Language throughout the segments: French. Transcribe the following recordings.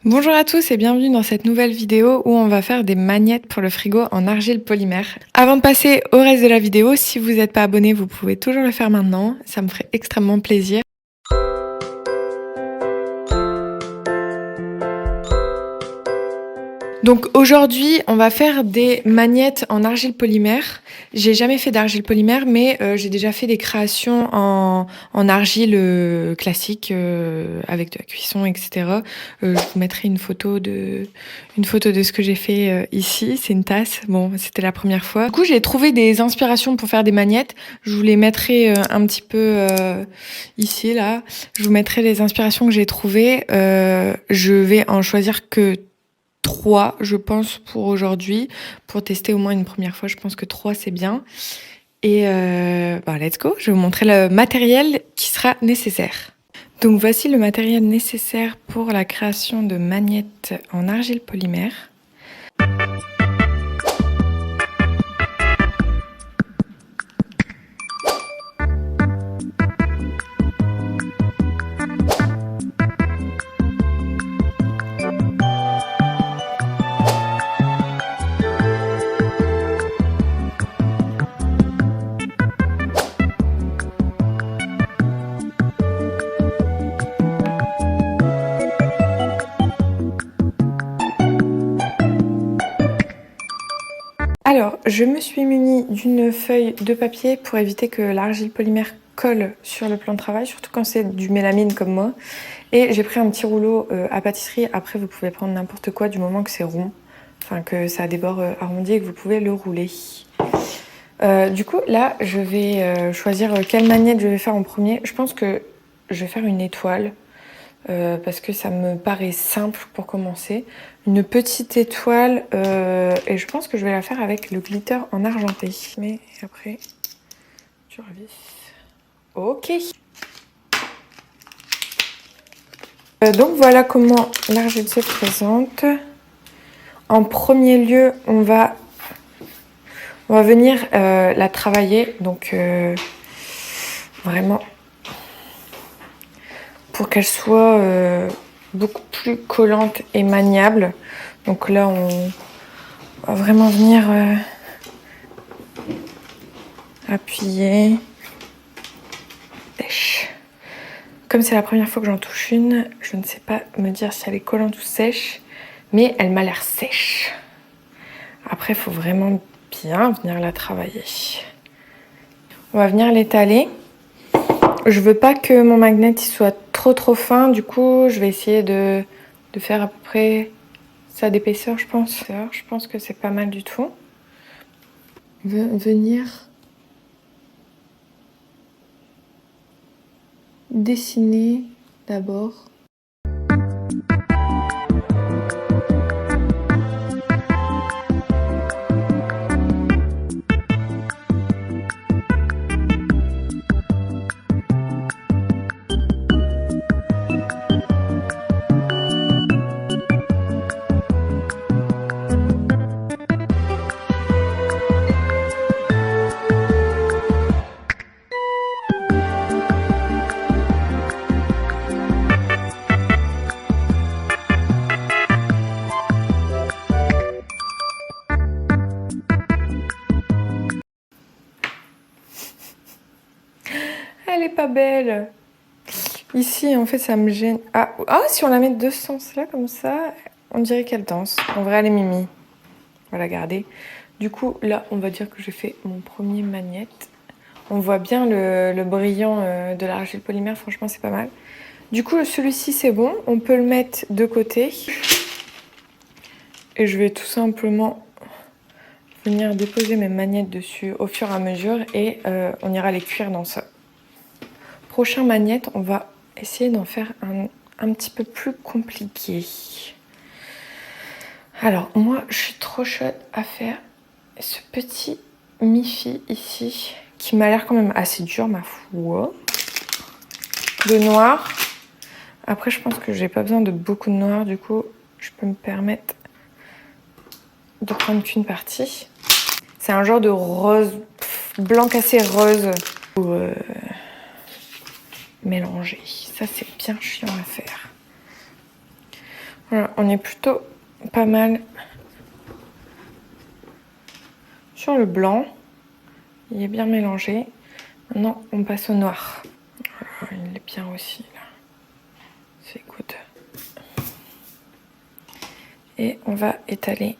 Bonjour à tous et bienvenue dans cette nouvelle vidéo où on va faire des magnettes pour le frigo en argile polymère. Avant de passer au reste de la vidéo, si vous n'êtes pas abonné, vous pouvez toujours le faire maintenant, ça me ferait extrêmement plaisir. Donc aujourd'hui, on va faire des magnettes en argile polymère. J'ai jamais fait d'argile polymère, mais j'ai déjà fait des créations en argile classique avec de la cuisson, etc. Je vous mettrai une photo de ce que j'ai fait ici. C'est une tasse. Bon, c'était la première fois. Du coup, j'ai trouvé des inspirations pour faire des magnettes. Je vous les mettrai un petit peu ici, là. Je vous mettrai les inspirations que j'ai trouvées. Je vais en choisir que 3, je pense, pour aujourd'hui. Pour tester au moins une première fois, je pense que 3, c'est bien. Et let's go. Je vais vous montrer le matériel qui sera nécessaire. Donc voici le matériel nécessaire pour la création de magnettes en argile polymère. Alors, je me suis munie d'une feuille de papier pour éviter que l'argile polymère colle sur le plan de travail, surtout quand c'est du mélamine comme moi. Et j'ai pris un petit rouleau à pâtisserie. Après, vous pouvez prendre n'importe quoi du moment que c'est rond, enfin que ça a des bords arrondis et que vous pouvez le rouler. Du coup, là, je vais choisir quelle magnette je vais faire en premier. Je pense que je vais faire une étoile. Parce que ça me paraît simple pour commencer. Une petite étoile et je pense que je vais la faire avec le glitter en argenté. Mais après, tu revisses. Ok. Donc voilà comment l'argile se présente. En premier lieu, on va venir la travailler. Donc vraiment pour qu'elle soit beaucoup plus collante et maniable. Donc là, on va vraiment venir appuyer. Sèche. Comme c'est la première fois que j'en touche une, je ne sais pas me dire si elle est collante ou sèche, mais elle m'a l'air sèche. Après, il faut vraiment bien venir la travailler. On va venir l'étaler. Je veux pas que mon magnet il soit trop fin, du coup je vais essayer de faire à peu près ça d'épaisseur, je pense. Je pense que c'est pas mal du tout. Venir dessiner d'abord. Elle est pas belle. Ici, en fait, ça me gêne. Ah, si on la met de ce sens-là, comme ça, on dirait qu'elle danse. En vrai, elle est mimi. On va la garder. Du coup, là, on va dire que j'ai fait mon premier magnette. On voit bien le brillant de l'argile polymère. Franchement, c'est pas mal. Du coup, celui-ci, c'est bon. On peut le mettre de côté. Et je vais tout simplement venir déposer mes magnettes dessus au fur et à mesure. Et on ira les cuire dans ça. Prochain magnette, on va essayer d'en faire un petit peu plus compliqué. Alors, moi, je suis trop chaude à faire ce petit mi-fi ici, qui m'a l'air quand même assez dur, ma foi. De noir. Après, je pense que j'ai pas besoin de beaucoup de noir, du coup, je peux me permettre de prendre qu'une partie. C'est un genre de rose, blanc cassé rose. Mélanger. Ça, c'est bien chiant à faire. Voilà, on est plutôt pas mal sur le blanc. Il est bien mélangé. Maintenant, on passe au noir. Voilà, il est bien aussi, là. C'est good. Et on va étaler.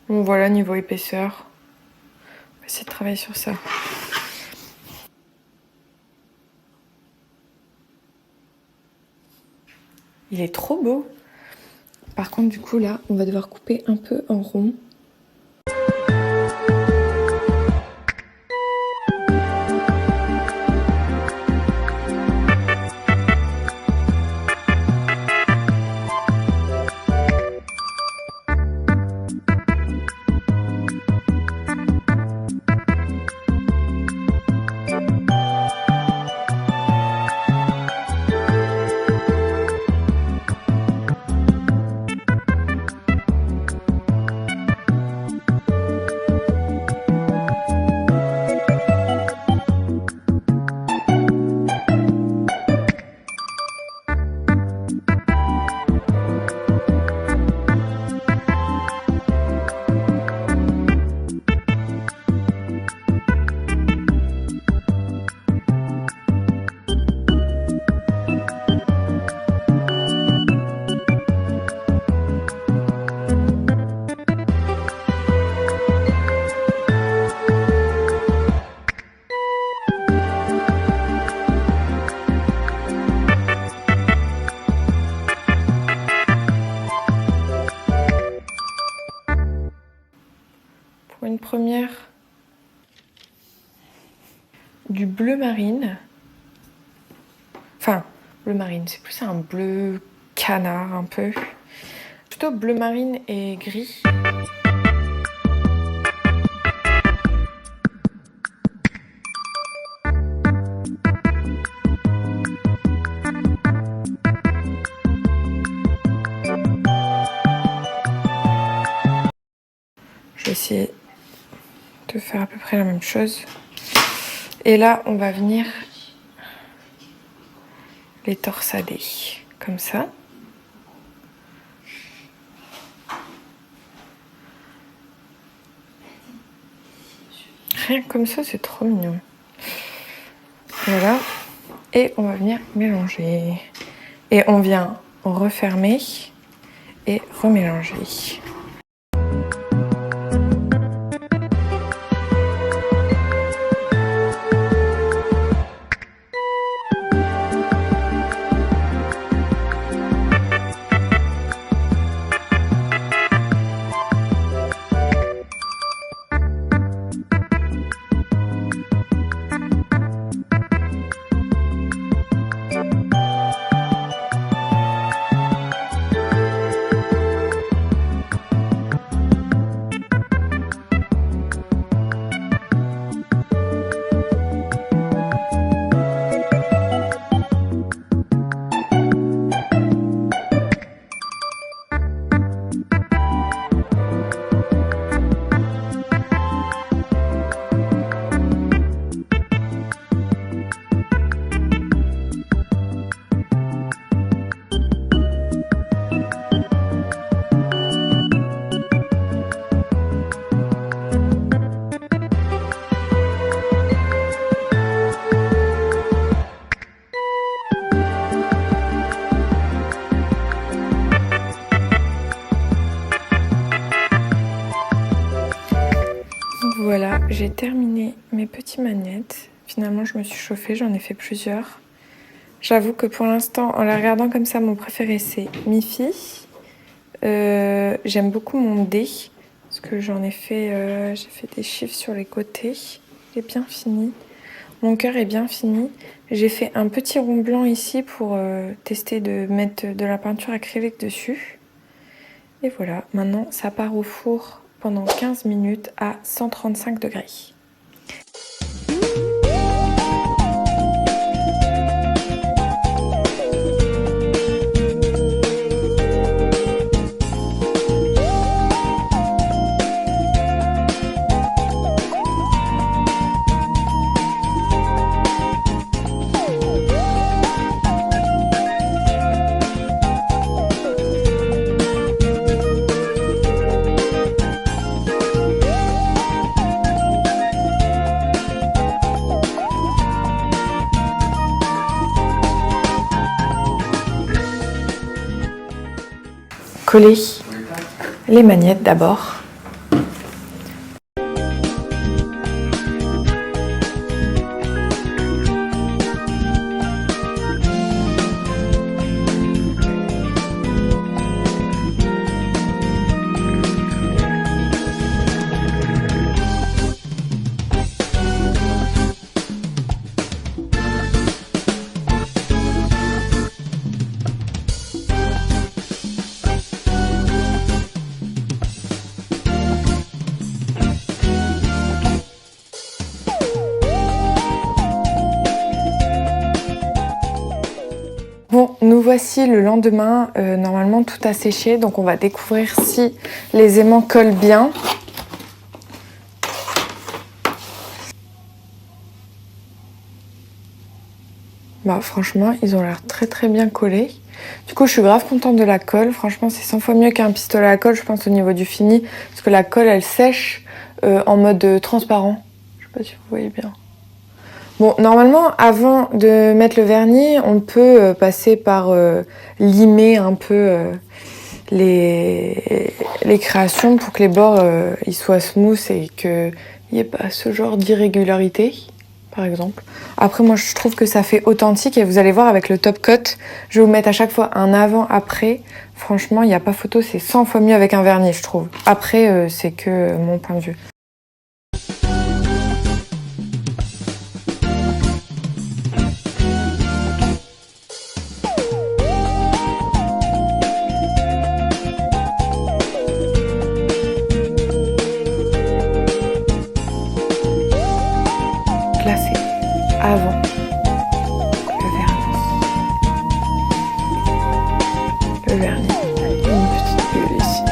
Bon, voilà, niveau épaisseur. On va essayer de travailler sur ça. Il est trop beau. Par contre, du coup, là, on va devoir couper un peu en rond. Pour une première, du bleu marine. Enfin, bleu marine, c'est plus un bleu canard un peu. Plutôt bleu marine et gris. Je vais essayer de faire à peu près la même chose. Et là, on va venir les torsader, comme ça. Rien que comme ça, c'est trop mignon. Voilà. Et on va venir mélanger. Et on vient refermer et remélanger. Voilà, j'ai terminé mes petites magnettes. Finalement, je me suis chauffée, j'en ai fait plusieurs. J'avoue que pour l'instant, en la regardant comme ça, mon préféré c'est Miffy. J'aime beaucoup mon D, parce que j'en ai fait, j'ai fait des chiffres sur les côtés. Il est bien fini. Mon cœur est bien fini. J'ai fait un petit rond blanc ici pour tester de mettre de la peinture acrylique dessus. Et voilà, maintenant ça part au four pendant 15 minutes à 135 degrés. coller les magnettes d'abord. Bon, nous voici le lendemain, normalement tout a séché, donc on va découvrir si les aimants collent bien. Bah franchement, ils ont l'air très bien collés. Du coup, je suis grave contente de la colle. Franchement, c'est 100 fois mieux qu'un pistolet à colle, je pense, au niveau du fini. Parce que la colle, elle sèche en mode transparent. Je sais pas si vous voyez bien. Bon, normalement, avant de mettre le vernis, on peut passer par limer un peu les créations pour que les bords ils soient smooth et qu'il n'y ait pas ce genre d'irrégularité, par exemple. Après, moi, je trouve que ça fait authentique et vous allez voir avec le top coat, je vais vous mettre à chaque fois un avant-après. Franchement, il n'y a pas photo, c'est 100 fois mieux avec un vernis, je trouve. Après, c'est que mon point de vue. Là, c'est avant le vernis. Le vernis, une petite bulle ici.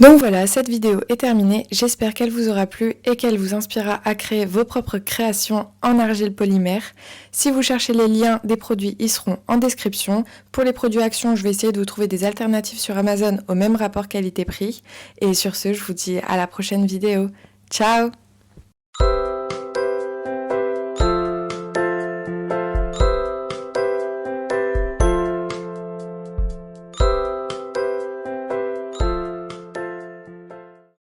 Donc voilà, cette vidéo est terminée. J'espère qu'elle vous aura plu et qu'elle vous inspirera à créer vos propres créations en argile polymère. Si vous cherchez les liens des produits, ils seront en description. Pour les produits Action, je vais essayer de vous trouver des alternatives sur Amazon au même rapport qualité-prix. Et sur ce, je vous dis à la prochaine vidéo. Ciao!